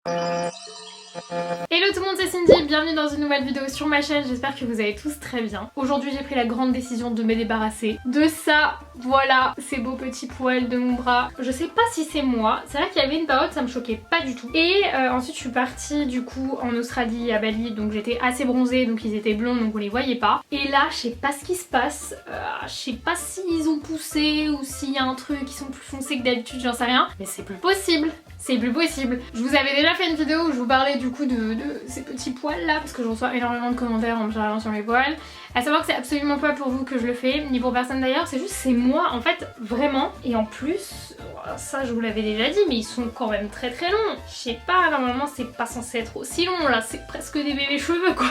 Hello tout le monde, c'est Cindy, bienvenue dans une nouvelle vidéo sur ma chaîne, j'espère que vous allez tous très bien. Aujourd'hui j'ai pris la grande décision de me débarrasser de ça, voilà, ces beaux petits poils de mon bras. Je sais pas si c'est moi, c'est vrai qu'il y avait une période ça me choquait pas du tout. Et ensuite je suis partie du coup en Australie, à Bali, donc j'étais assez bronzée, donc ils étaient blonds donc on les voyait pas. Et là je sais pas ce qui se passe, je sais pas s'ils ont poussé ou s'il y a un truc, ils sont plus foncés que d'habitude, j'en sais rien. Mais c'est plus possible. C'est plus possible. Je vous avais déjà fait une vidéo où je vous parlais du coup de ces petits poils là parce que je reçois énormément de commentaires en me chargeant sur mes poils. À savoir que c'est absolument pas pour vous que je le fais, ni pour personne d'ailleurs, c'est juste c'est moi en fait vraiment. Et en plus, ça je vous l'avais déjà dit mais ils sont quand même très très longs. Je sais pas, normalement c'est pas censé être aussi long là, c'est presque des bébés cheveux quoi.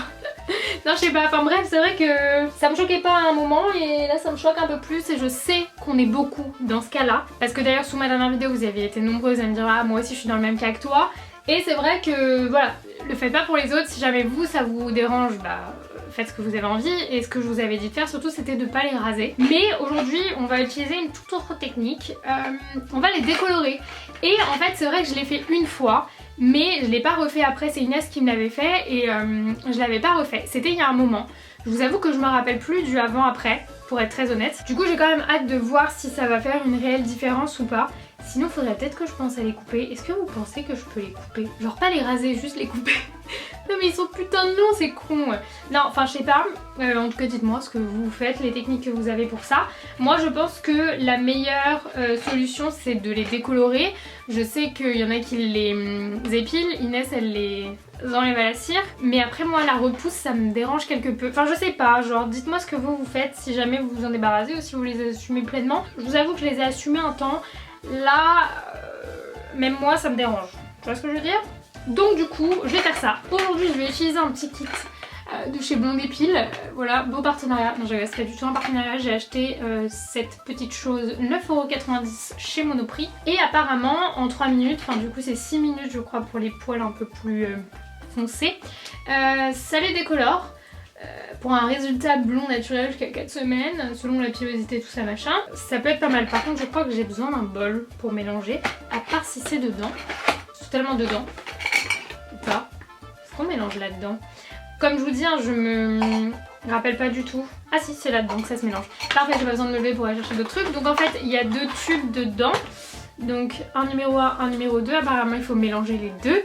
Non je sais pas, enfin bref c'est vrai que ça me choquait pas à un moment et là ça me choque un peu plus et je sais qu'on est beaucoup dans ce cas là. Parce que d'ailleurs sous ma dernière vidéo vous aviez été nombreuses à me dire ah moi aussi je suis dans le même cas que toi. Et c'est vrai que voilà, le faites pas pour les autres, si jamais vous ça vous dérange, bah faites ce que vous avez envie. Et ce que je vous avais dit de faire surtout c'était de pas les raser. Mais aujourd'hui on va utiliser une toute autre technique, on va les décolorer. Et en fait c'est vrai que je l'ai fait une fois. Mais je l'ai pas refait après, c'est Inès qui me l'avait fait et je l'avais pas refait. C'était il y a un moment. Je vous avoue que je me rappelle plus du avant-après, pour être très honnête. Du coup j'ai quand même hâte de voir si ça va faire une réelle différence ou pas. Sinon faudrait peut-être que je pense à les couper. Est-ce que vous pensez que je peux les couper? Genre pas les raser, juste les couper. Non mais ils sont putain de longs, c'est con. Non, enfin je sais pas, en tout cas dites-moi ce que vous faites, les techniques que vous avez pour ça. Moi je pense que la meilleure solution c'est de les décolorer. Je sais qu'il y en a qui les épilent, Inès elle les enlève à la cire. Mais après moi la repousse ça me dérange quelque peu. Enfin je sais pas, genre dites-moi ce que vous faites si jamais vous vous en débarrassez ou si vous les assumez pleinement. Je vous avoue que je les ai assumés un temps. Là, même moi ça me dérange. Tu vois ce que je veux dire? Donc du coup, je vais faire ça. Aujourd'hui, je vais utiliser un petit kit de chez Blondépile. Voilà, beau partenariat. Non, c'est pas du tout un partenariat. J'ai acheté cette petite chose 9,90€ chez Monoprix. Et apparemment, en 3 minutes, enfin du coup c'est 6 minutes je crois pour les poils un peu plus foncés, ça les décolore. Pour un résultat blond naturel jusqu'à 4 semaines, selon la pilosité, tout ça machin. Ça peut être pas mal. Par contre, je crois que j'ai besoin d'un bol pour mélanger. À part si c'est dedans. C'est totalement dedans. Ou pas. Est-ce qu'on mélange là-dedans? Comme je vous dis, hein, je me rappelle pas du tout. Ah si, c'est là-dedans que ça se mélange. Parfait, j'ai pas besoin de me lever pour aller chercher d'autres trucs. Donc en fait, il y a 2 tubes dedans. Donc un numéro 1, un numéro 2. Apparemment, il faut mélanger les deux.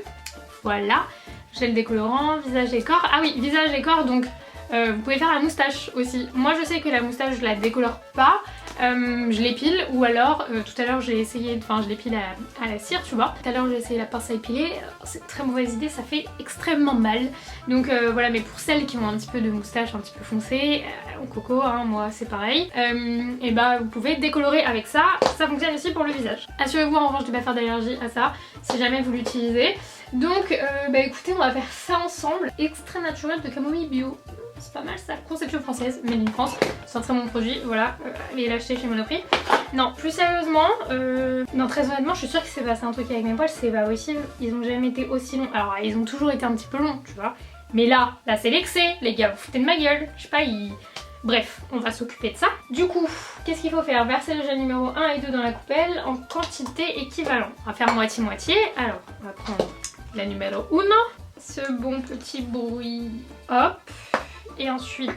Voilà. Gel décolorant, visage et corps. Ah oui, visage et corps, donc... vous pouvez faire la moustache aussi. Moi je sais que la moustache je la décolore pas, je l'épile ou alors tout à l'heure j'ai essayé, enfin je l'épile à la cire tu vois. Tout à l'heure j'ai essayé la pince à épiler, c'est une très mauvaise idée, ça fait extrêmement mal. Donc voilà, mais pour celles qui ont un petit peu de moustache un petit peu foncée, au coco, hein, moi c'est pareil, et bah vous pouvez décolorer avec ça, ça fonctionne aussi pour le visage. Assurez-vous en revanche de pas faire d'allergie à ça si jamais vous l'utilisez. Donc bah écoutez, on va faire ça ensemble. Extrait naturel de camomille bio. C'est pas mal ça, conception française, made in France, c'est un très bon produit, voilà, allez l'acheter chez Monoprix. Non, plus sérieusement, non très honnêtement je suis sûre qu'il s'est passé un truc avec mes poils, c'est pas possible, ils ont jamais été aussi longs, alors ils ont toujours été un petit peu longs, tu vois, mais là c'est l'excès, les gars, vous foutez de ma gueule, je sais pas, Bref, on va s'occuper de ça. Du coup, qu'est-ce qu'il faut faire? Verser le gel numéro 1 et 2 dans la coupelle en quantité équivalente. On va faire moitié-moitié, alors on va prendre la numéro 1, ce bon petit bruit, hop. Et ensuite,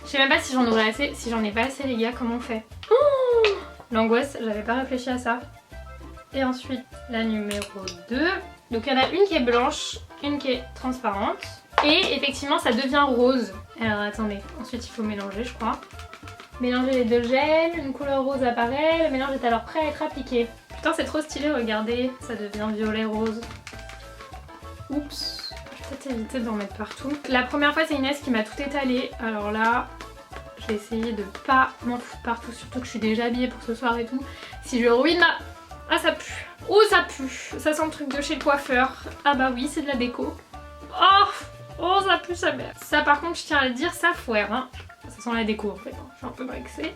je sais même pas si j'en aurais assez, si j'en ai pas assez les gars, comment on fait? Oh, l'angoisse, j'avais pas réfléchi à ça. Et ensuite, la numéro 2. Donc il y en a une qui est blanche, une qui est transparente. Et effectivement ça devient rose. Alors attendez, ensuite il faut mélanger je crois. Mélanger les deux gels, une couleur rose apparaît, le mélange est alors prêt à être appliqué. Putain c'est trop stylé, regardez, ça devient violet rose. Oups. Peut-être éviter d'en mettre partout. La première fois c'est Inès qui m'a tout étalé, alors là je vais essayer de pas m'en foutre partout, surtout que je suis déjà habillée pour ce soir et tout. Si je ruine ma... Ah ça pue. Oh ça pue. Ça sent le truc de chez le coiffeur. Ah bah oui c'est de la déco. Oh ça pue sa mère. Ça par contre je tiens à le dire, ça foire hein. Ça sent la déco en fait, je suis un peu vexée.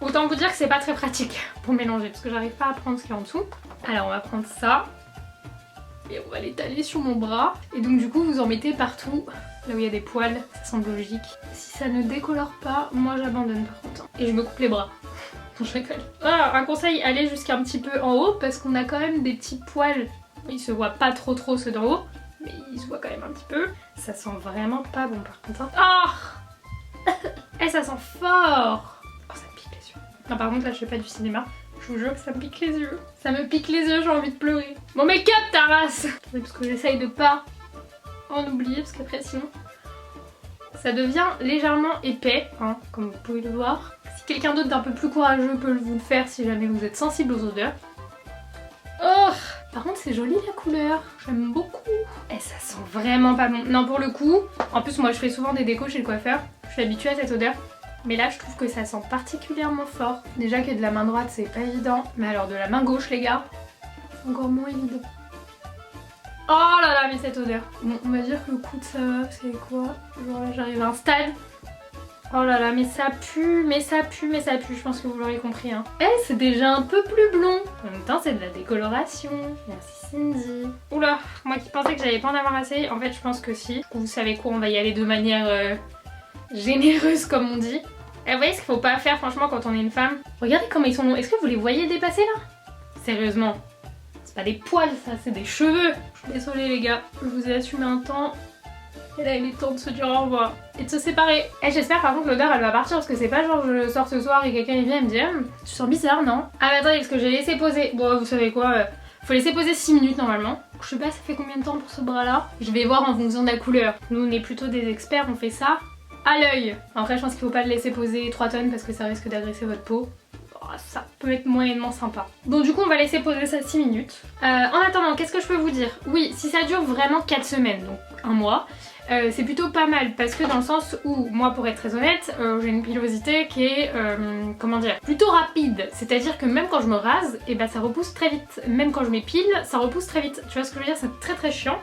Autant vous dire que c'est pas très pratique pour mélanger parce que j'arrive pas à prendre ce qu'il y a en dessous. Alors on va prendre ça. Et on va l'étaler sur mon bras. Et donc du coup vous en mettez partout, là où il y a des poils, ça semble logique. Si ça ne décolore pas, moi j'abandonne par contre. Et je me coupe les bras. Je rigole. Ah, un conseil, allez jusqu'à un petit peu en haut parce qu'on a quand même des petits poils Il se voit pas trop ceux d'en haut, mais il se voit quand même un petit peu. Ça sent vraiment pas bon par contre. Oh et ça sent fort. Oh, ça me pique les yeux. Non, par contre là je fais pas du cinéma. Je vous jure que ça me pique les yeux. Ça me pique les yeux, j'ai envie de pleurer. Mon make-up, ta race. Parce que j'essaye de pas en oublier, parce qu'après sinon ça devient légèrement épais, hein, comme vous pouvez le voir. Si quelqu'un d'autre d'un peu plus courageux peut vous le faire si jamais vous êtes sensible aux odeurs. Oh, par contre c'est joli la couleur, j'aime beaucoup. Et ça sent vraiment pas bon. Non, pour le coup, en plus moi je fais souvent des décos chez le coiffeur, je suis habituée à cette odeur. Mais là je trouve que ça sent particulièrement fort. Déjà que de la main droite c'est pas évident, mais alors de la main gauche les gars, c'est encore moins évident. Oh là là, mais cette odeur. Bon, on va dire que le coup de ça va, c'est quoi? Genre là j'arrive à un stade. Oh là là, mais ça pue, mais ça pue, mais ça pue, je pense que vous l'aurez compris hein. Eh, c'est déjà un peu plus blond. En même temps c'est de la décoloration. Merci Cindy. Oula, moi qui pensais que j'allais pas en avoir assez, en fait je pense que si. Vous savez quoi, on va y aller de manière généreuse comme on dit. Et vous voyez ce qu'il faut pas faire franchement quand on est une femme. Regardez comment ils sont longs, est-ce que vous les voyez dépasser là? Sérieusement. C'est pas des poils ça, c'est des cheveux. Je suis désolée les gars, je vous ai assumé un temps. Et là il est temps de se dire au revoir et de se séparer. Et j'espère par contre l'odeur elle va partir parce que c'est pas genre je sors ce soir et quelqu'un il vient et me dit tu sens bizarre non? Ah mais attendez parce que j'ai laissé poser, bon vous savez quoi, faut laisser poser 6 minutes normalement. Je sais pas ça fait combien de temps pour ce bras là. Je vais voir en fonction de la couleur. Nous on est plutôt des experts, on fait ça à l'œil. Après je pense qu'il faut pas le laisser poser 3 tonnes parce que ça risque d'agresser votre peau. Ça peut être moyennement sympa. Bon du coup on va laisser poser ça 6 minutes. En attendant qu'est-ce que je peux vous dire? Oui si ça dure vraiment 4 semaines, donc un mois, c'est plutôt pas mal parce que dans le sens où moi pour être très honnête j'ai une pilosité qui est comment dire, plutôt rapide, c'est à dire que même quand je me rase et ben ça repousse très vite, même quand je m'épile ça repousse très vite, tu vois ce que je veux dire, c'est très chiant.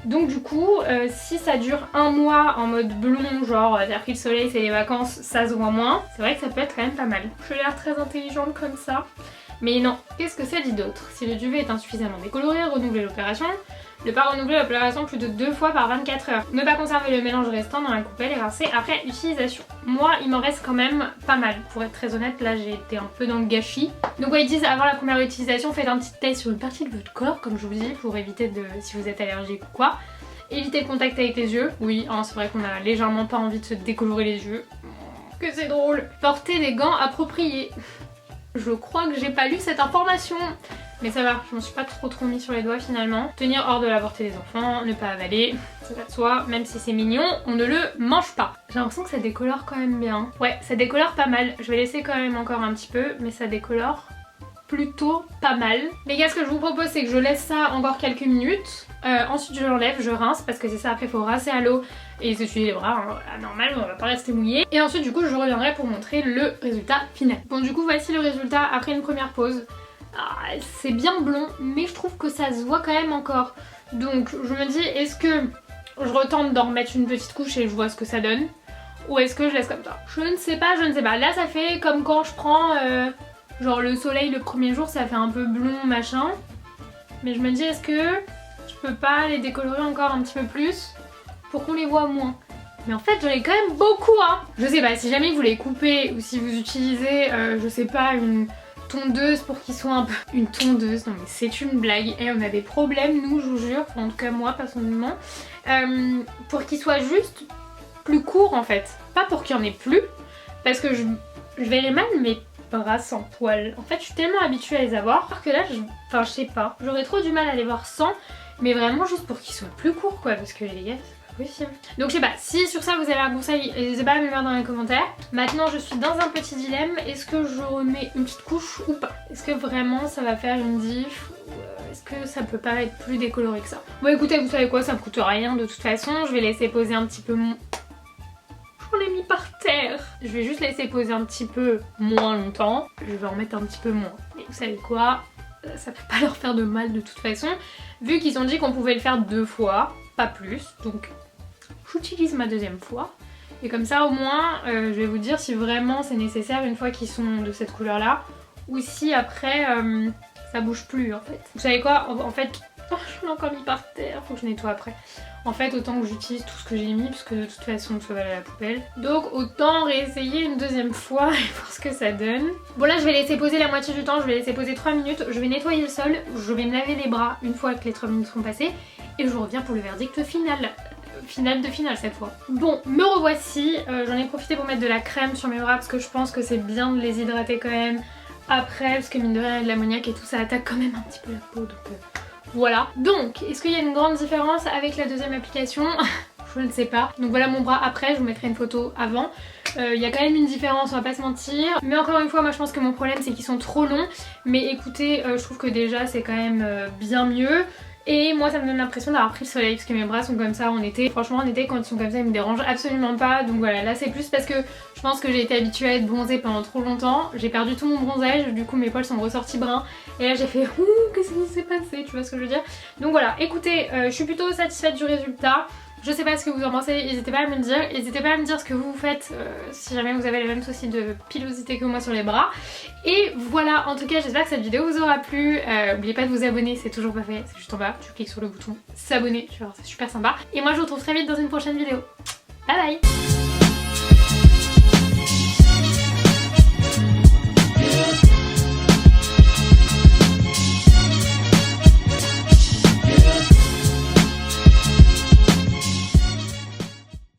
Donc du coup si ça dure un mois en mode blond, genre t'as pris le soleil, c'est les vacances, ça se voit moins, c'est vrai que ça peut être quand même pas mal. Je suis l'air très intelligente comme ça. Mais non, qu'est-ce que ça dit d'autre? Si le duvet est insuffisamment décoloré, renouvelez l'opération. Ne pas renouveler l'opération plus de 2 fois par 24 heures. Ne pas conserver le mélange restant dans la coupelle et rincer après utilisation. Moi il m'en reste quand même pas mal. Pour être très honnête là j'ai été un peu dans le gâchis. Donc ouais, ils disent avant la première utilisation faites un petit test sur une partie de votre corps comme je vous dis pour éviter de, si vous êtes allergique ou quoi. Éviter le contact avec les yeux. Oui hein, c'est vrai qu'on a légèrement pas envie de se décolorer les yeux. Que c'est drôle. Porter des gants appropriés. Je crois que j'ai pas lu cette information. Mais ça va, je m'en suis pas trop mis sur les doigts finalement. Tenir hors de la portée des enfants, ne pas avaler, ça va de soi, même si c'est mignon, on ne le mange pas. J'ai l'impression que ça décolore quand même bien. Ouais, ça décolore pas mal. Je vais laisser quand même encore un petit peu, mais ça décolore plutôt pas mal. Les gars, ce que je vous propose c'est que je laisse ça encore quelques minutes. Ensuite je l'enlève, je rince parce que c'est ça, après il faut rincer à l'eau et s'essuyer les bras, hein. Normal, on va pas rester mouillé. Et ensuite du coup je reviendrai pour montrer le résultat final. Bon du coup voici le résultat après une première pause. Ah, c'est bien blond mais je trouve que ça se voit quand même encore. Donc je me dis est-ce que je retente d'en remettre une petite couche et je vois ce que ça donne, ou est-ce que je laisse comme ça? Je ne sais pas, je ne sais pas. Là ça fait comme quand je prends genre le soleil le premier jour, ça fait un peu blond machin. Mais je me dis est-ce que je peux pas les décolorer encore un petit peu plus pour qu'on les voit moins? Mais en fait j'en ai quand même beaucoup hein. Je sais pas, si jamais vous les coupez ou si vous utilisez je sais pas une tondeuse pour qu'ils soient un peu... Une tondeuse, non mais c'est une blague. Et on a des problèmes nous je vous jure, en tout cas moi personnellement, pour qu'ils soient juste plus courts en fait. Pas pour qu'il y en ait plus, parce que je verrai mal mes bras sans poils. En fait je suis tellement habituée à les avoir, alors que là enfin je sais pas, j'aurais trop du mal à les voir sans, mais vraiment juste pour qu'ils soient plus courts quoi, parce que les gars possible. Donc je sais pas, si sur ça vous avez un conseil, n'hésitez pas à me le mettre dans les commentaires. Maintenant je suis dans un petit dilemme, est-ce que je remets une petite couche ou pas? Est-ce que vraiment ça va faire une diff ou est-ce que ça peut pas être plus décoloré que ça? Bon écoutez, vous savez quoi, ça me coûte rien de toute façon, je vais laisser poser un petit peu mon... Je l'ai mis par terre. Je vais juste laisser poser un petit peu moins longtemps, je vais en mettre un petit peu moins. Et vous savez quoi, ça peut pas leur faire de mal de toute façon, vu qu'ils ont dit qu'on pouvait le faire 2 fois, pas plus, donc j'utilise ma deuxième fois. Et comme ça au moins je vais vous dire si vraiment c'est nécessaire une fois qu'ils sont de cette couleur là, ou si après ça bouge plus en fait. Vous savez quoi, en fait, oh, l'ont encore mis par terre, faut que je nettoie après. En fait, autant que j'utilise tout ce que j'ai mis, parce que de toute façon, ça va aller à la poubelle. Donc autant réessayer une deuxième fois et voir ce que ça donne. Bon là, je vais laisser poser la moitié du temps, je vais laisser poser 3 minutes, je vais nettoyer le sol, je vais me laver les bras une fois que les 3 minutes seront passées, et je reviens pour le verdict final. Finale de finale cette fois. Bon, me revoici, j'en ai profité pour mettre de la crème sur mes bras parce que je pense que c'est bien de les hydrater quand même après, parce que mine de rien, de l'ammoniac et tout, ça attaque quand même un petit peu la peau, donc voilà. Donc, est-ce qu'il y a une grande différence avec la deuxième application? Je ne sais pas. Donc voilà mon bras après, je vous mettrai une photo avant. Il y a quand même une différence, on va pas se mentir. Mais encore une fois, moi je pense que mon problème c'est qu'ils sont trop longs. Mais écoutez, je trouve que déjà c'est quand même bien mieux. Et moi ça me donne l'impression d'avoir pris le soleil parce que mes bras sont comme ça en été. Franchement en été quand ils sont comme ça ils me dérangent absolument pas. Donc voilà, là c'est plus parce que je pense que j'ai été habituée à être bronzée pendant trop longtemps. J'ai perdu tout mon bronzage, du coup mes poils sont ressortis bruns. Et là j'ai fait ouh, qu'est-ce qui s'est passé, tu vois ce que je veux dire. Donc voilà, écoutez, je suis plutôt satisfaite du résultat. Je sais pas ce que vous en pensez, n'hésitez pas à me le dire. N'hésitez pas à me dire ce que vous faites si jamais vous avez les mêmes soucis de pilosité que moi sur les bras. Et voilà, en tout cas j'espère que cette vidéo vous aura plu. N'oubliez pas de vous abonner, c'est toujours pas fait, c'est juste en bas. Tu cliques sur le bouton s'abonner, tu vas voir, c'est super sympa. Et moi je vous retrouve très vite dans une prochaine vidéo. Bye bye.